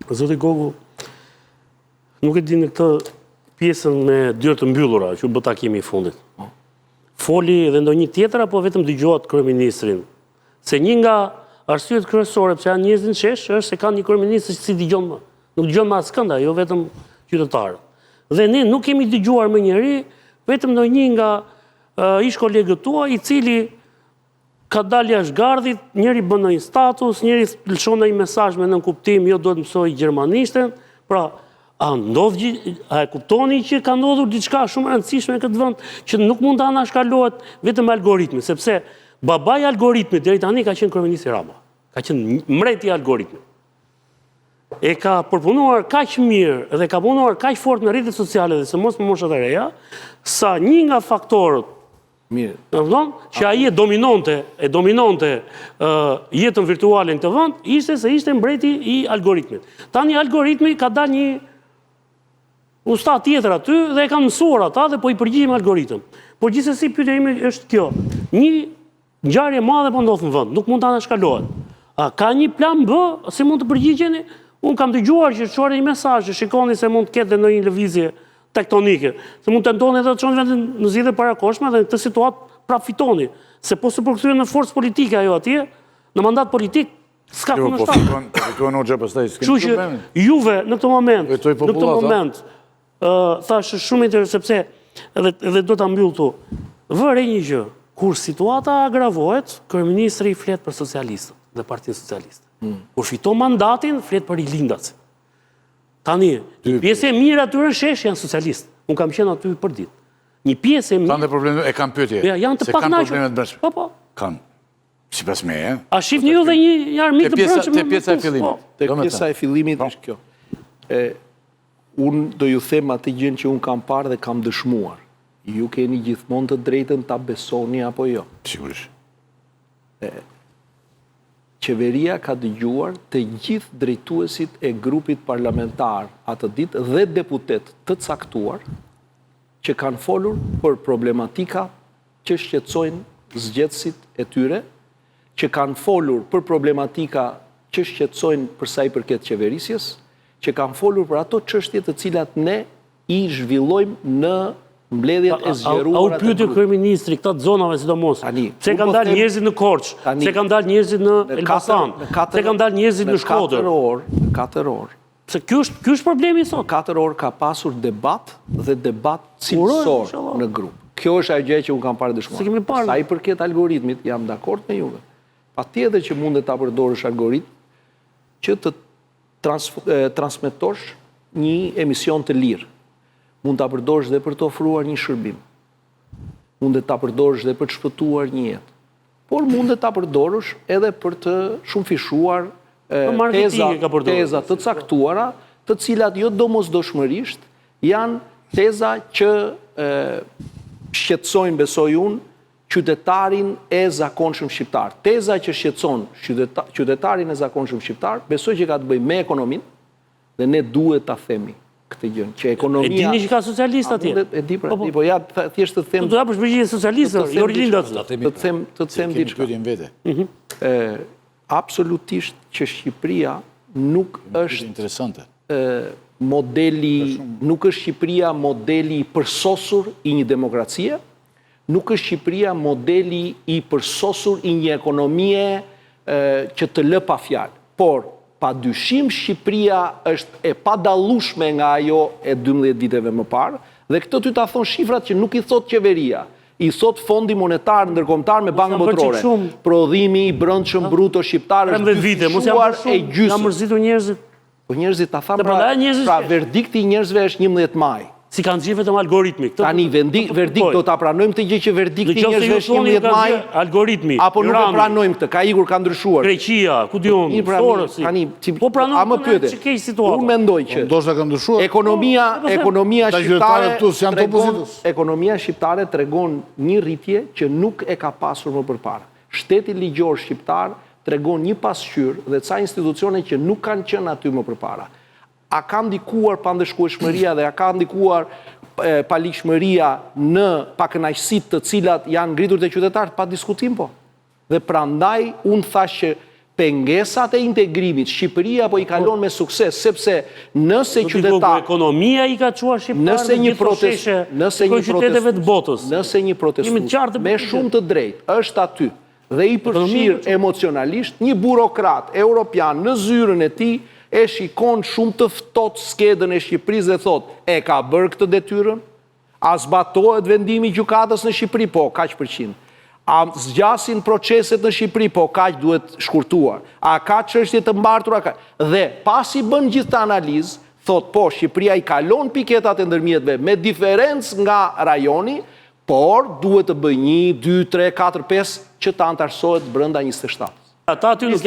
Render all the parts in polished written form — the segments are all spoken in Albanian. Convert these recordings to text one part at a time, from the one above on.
Zoti Gogu, nuk e di në këtë pjesën me dyrë të mbyllura, që bë takimi i fundit. Foli dhe ndonjë tjetër apo vetëm dëgjohet kryeministrin? Se një nga arsyet kryesore pse janë njerëz në shesh është se kanë një kryeminist që si dëgjon më. Nuk dëgjon më askënd, jo vetëm qytetarët. Dhe ne nuk kemi dëgjuar më njëri, vetëm ndonjë nga ish kolegët tuaj i cili ka dalë jashtë gardhit, njëri bën një status, njëri lëshon një mesazh me nënkuptim, jo duhet mësoj gjermanishten. Pra, a e kuptoni që ka ndodhur diçka shumë e rëndësishme në këtë vend që nuk mund të anashkalohet vetëm algoritmi, sepse babai i algoritmit deri tani ka qenë kryeministri Rama. Ka qenë mbreti i algoritmit. E ka përpunuar kaq mirë dhe ka punuar kaq fort në rrjetet sociale dhe sidomos në moshat e reja, sa një nga faktorët që ai e dominonte jetën virtuale në këtë vend, ishte se ishte mbreti i algoritmit. Tani algoritmi ka dalë një ustat tjetër aty dhe e kanë mësuar ata dhe po i përgjigjen algoritëm. Por gjithsesi pyetja ime është kjo. Një ngjarje e madhe po ndodh në vend, nuk mund ta anashkalohet. A ka një plan B si mund të përgjigjeni? Unë kam dëgjuar që çuar një mesazh, shikoni se mund të ketë ndonjë lëvizje tektonike, se mund të ndodhë edhe të çon vendin në zgjedhje parakoshme dhe në këtë situatë prap fitoni, se po se përkthyen në forcë politike ajo atje, në mandat politik s'ka kundërshtar. Po fituan Hoxha pastaj s'kem problem. Juve në këtë moment, thash shumë interesant sepse edhe do ta mbyll këtu. Vëre një gjë, kur situata agravohet, kryeministri flet për socialistët dhe Partinë Socialiste. Kur fiton mandatin, flet për rilindat. Tani, pjesë e mirë atyre në shesh janë socialistë. Unë kam qenë aty për ditë. Një pjesë e mirë... Kanë dhe probleme, e kanë pyetje. Janë të pak naqër. Po. Kanë. Si pas me, e? A shifni ju dhe një armik të brëndshëm? Te pjesa e fillimit. Te pjesa e fillimit është kjo. Unë do ju them atë gjën që unë kam parë dhe kam dëshmuar. Ju keni gjithmonë të drejtën ta besoni apo jo. Sigurisht. Qeveria ka dëgjuar të gjithë drejtuesit e grupit parlamentar atë ditë dhe deputet të caktuar që kanë folur për problematika që shqetësojnë zgjedhësit e tyre, që kanë folur për problematika që shqetësojnë për sa i përket qeverisjes, që kanë folur për ato çështje të cilat ne i zhvillojmë në mbledhjet e zgjeruara. A u pyeti kryeministri këto zonave sidomos? Pse kanë dalë njerëzit në Korçë? Pse kanë dalë njerëzit në Elbasan? Pse kanë dalë njerëzit në Shkodër? Në 4 orë. Pse ky është problemi sot. 4 orë ka pasur debat dhe debat cilësor në grup. Kjo është ajo gjë që unë kam parë dëshmuar. Sa i përket algoritmit, jam dakord me juve. Patjetër që mundet ta përdorësh algoritm që të transmetosh një emision të lirë. Mund ta përdorësh dhe për të ofruar një shërbim. Mund ta përdorësh dhe për të shpëtuar një jetë. Por mund ta përdorësh edhe për të shumëfishuar teza të caktuara, të cilat jo domosdoshmërisht janë teza që shqetësojnë, besoj unë, qytetarin e zakonshëm shqiptar. Teza që shqetëson qytetarin e zakonshëm shqiptar, besoj që ka të bëjë me ekonominë dhe ne duhet ta themi këtë gjën, që ekonomia... E dini që ka socialist atje? E di, po ja thjesht të them... Do ja përshpërgjigje socialistëve, jo rilindat. Të them diçka. Absolutisht që Shqipëria nuk është modeli, nuk është Shqipëria modeli i përsosur i një demokracie, nuk është Shqipëria modeli i përsosur i një ekonomie që të lë pa fjalë. Por, pa dyshim Shqipëria është e padallueshme nga ajo e 12 viteve më parë, dhe këtë ty ta thon shifrat që nuk i thot qeveria, i thot Fondi Monetar Ndërkombëtar me Bankën Botërore. Prodhimi i brendshëm bruto shqiptar është dyfishuar e gjysmë. Ja mërzitur njerëzit. Po njerëzit ta thanë pra verdikti i njerëzve është 11 maj. Si kanë gjithë vetëm algoritmi. Tani verdikt do ta pranojmë këtë gjë që verdikti i njerëzve është 11 maj. Algoritmi. Apo nuk e pranojmë këtë, ka ikur, ka ndryshuar. Greqia, ku diun, Sorosi. Po pranojmë këtë që keq situatë. Unë mendoj që ndoshta ka ndryshuar. Ekonomia shqiptare tregon një rritje që nuk e ka pasur më përpara. Shteti ligjor shqiptar tregon një pasqyrë dhe ca institucione që nuk kanë qenë aty më përpara. A ka ndikuar pandëshkueshmëria dhe a ka ndikuar palikshmëria në pakënaqësitë të cilat janë ngritur te qytetarët, pa diskutim po. Dhe prandaj unë thash që pengesat e integrimit, Shqipëria po i kalon me sukses, sepse nëse ekonomia i ka çuar shqiptarët nëse një protestus me shumë të drejtë është aty dhe i përfshirë emocionalisht, një burokrat europian në zyrën e tij e shikon shumë të ftohtë skedën e Shqipërisë dhe thotë, e ka bërë këtë detyrën? A zbatohet vendimi i gjykatës në Shqipëri? Po, kaq përqind. A zgjasin proceset në Shqipëri? Po, kaq duhet shkurtuar. A ka çështje të mbartura? Dhe pasi bën gjithë të analizë, thot po, Shqipëria i kalon piketat e ndërmjetëve me diferencë nga rajoni, por duhet të bëj 1, 2, 3, 4, 5 që të antarësohet brenda 27. Ata aty nuk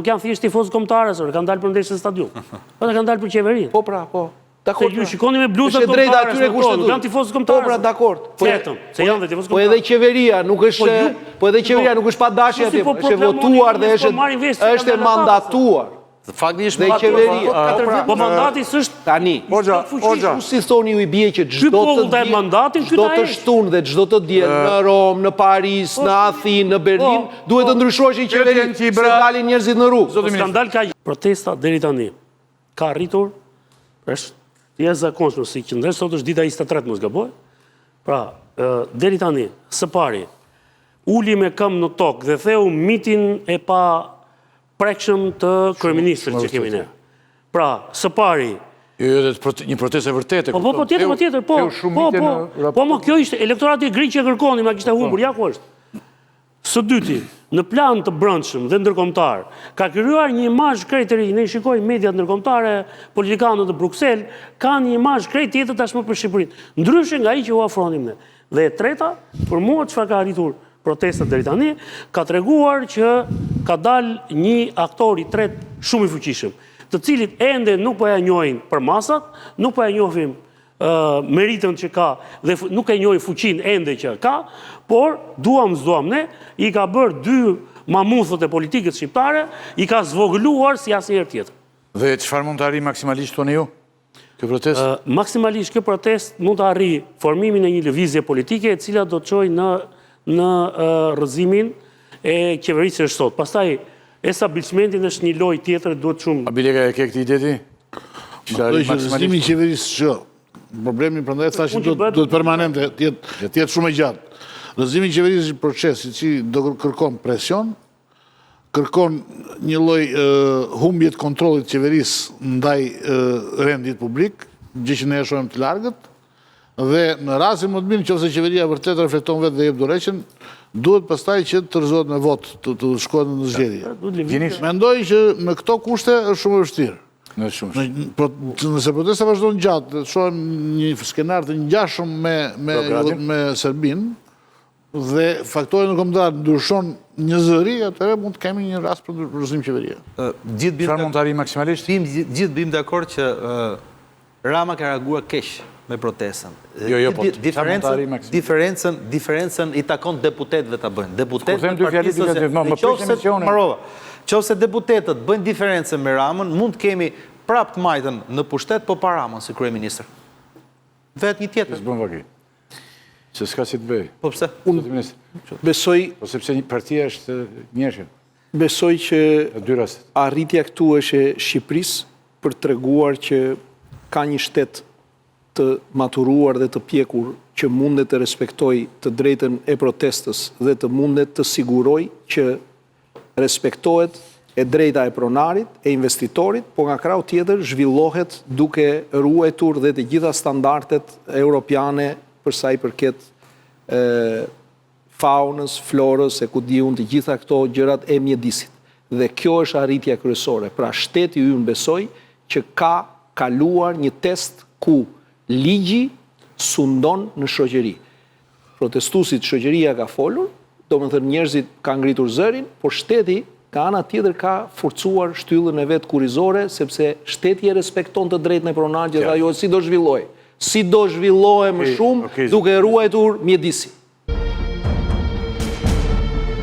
janë thjesht tifozë kombëtare, kanë dalë për ndeshje stadium. Ata kanë dalë për qeverinë. Po pra, po. Se ju shikoni me bluzat kombëtare, nuk janë tifozë kombëtare. Po pra, dakord. Se janë dhe tifozë kombëtare. Po edhe qeveria nuk është pa dashje atje, është votuar dhe është mandatuar. Faktikisht dhe qeveria. Po mandati s'është tani. Hoxha. Si thoni ju i bie që çdo të shtunë dhe çdo të diel në Rom, në Paris, në Athinë, në Berlin, duhet të ndryshosh qeverinë, se dalin njerëzit në rrugë. Skandal ka protesta deri tani. Ka arritur, është jashtëzakonshme si qëndresh, sot është dita 23 mos gaboj. Pra, deri tani, së pari, uli me këmbë në tokë dhe theu mitin e pa prekshëm të kryeministrit që kemi ne. Pra, së pari... Një protestë e vërtetë. Po, tjetër, po. Po, më kjo ishte elektorati gri që kërkoni, ma kishte humbur, ja ku është. Së dyti, në plan të brendshëm dhe ndërkombëtar, ka krijuar një imazh krejt të ri, ne shikojmë mediat ndërkombëtare, politikanët të Bruksel, kanë një imazh krejt tjetër tashmë për Shqipërinë, ndryshe nga ai që u afronim ne. Dhe e treta, për mua çfarë ka arritur protestat deri tani, ka treguar që ka dalë një aktor i tretë shumë i fuqishëm, të cilit ende nuk po ja njohin për masat, nuk po ja njohim meritën që ka dhe nuk e njohin fuqinë ende që ka, por duam ne, i ka bërë 2 mamuthët e politikës shqiptare, i ka zvogëluar si asnjëherë tjetër. Dhe çfarë mund të arrijë maksimalisht tonë ju? Kjo protestë? Maksimalisht kjo protestë mund të arrijë formimin e një lëvizje politike e cila do të çojë në rrëzimin e qeverisë së sot. Pastaj establishmentin është një lojë tjetër, duhet shumë. Abilika e ke këtë ide ti? Rrëzimi i qeverisë që problemi prandaj thashë duhet permanente, të jetë shumë e gjatë. Rrëzimi i qeverisë është një proces i cili do kërkon presion, kërkon një lloj humbje të kontrollit të qeverisë ndaj rendit publik, gjë që ne e shohim të largët. Dhe në rastin më të mirë, nëse qeveria vërtet reflekton vetë dhe jep dorëheqjen, duhet pastaj që të rrezohet me votë, të shkohet në zgjedhje. Mendoj që me këto kushte është shumë e vështirë. Nëse protesta vazhdon gjatë, shohim një skenar të ngjashëm me Serbinë dhe faktorët ndërkombëtar ndryshon një zëri, atëherë mund të kemi një rast për rrëzim qeverie. Çfarë mund të arrijë maksimalisht? Gjithë bim dakord që Rama ka reaguar keq me protestën. Po Diferencën i takon deputetëve ta bëjnë. Nëse deputetët bëjnë diferencën me Ramën, mund të kemi prapë të majtën në pushtet, po pa Ramën si kryeministër. Vetë një tjetër. S'bën vaki. Se s'ka si të bëj. Po pse? Unë besoj... Po sepse një partia është njëshë. Besoj që arritja këtu është e Shqipërisë për treguar që ka një shtet të maturuar dhe të pjekur që mundet të respektoj të drejtën e protestës dhe të mundet të siguroj që respektohet e drejta e pronarit, e investitorit, po nga krau tjetër zhvillohet duke ruajtur dhe të gjitha standardet europiane përsa i përket faunës, florës, e ku diun të gjitha këto gjërat e mjedisit. Dhe kjo është arritja kryesore. Pra shteti ynë besoj që ka kaluar një test ku ligji sundon në shoqëri. Protestuesit shoqëria ka folur, do më thënë njerëzit ka ngritur zërin, por shteti ka ana tjetër ka forcuar shtyllën e vetë kurizore, sepse shteti e respekton të drejtën e pronarit dhe ajo si do zhvilloj. Si do zhvillohe më shumë duke ruajtur mjedisi.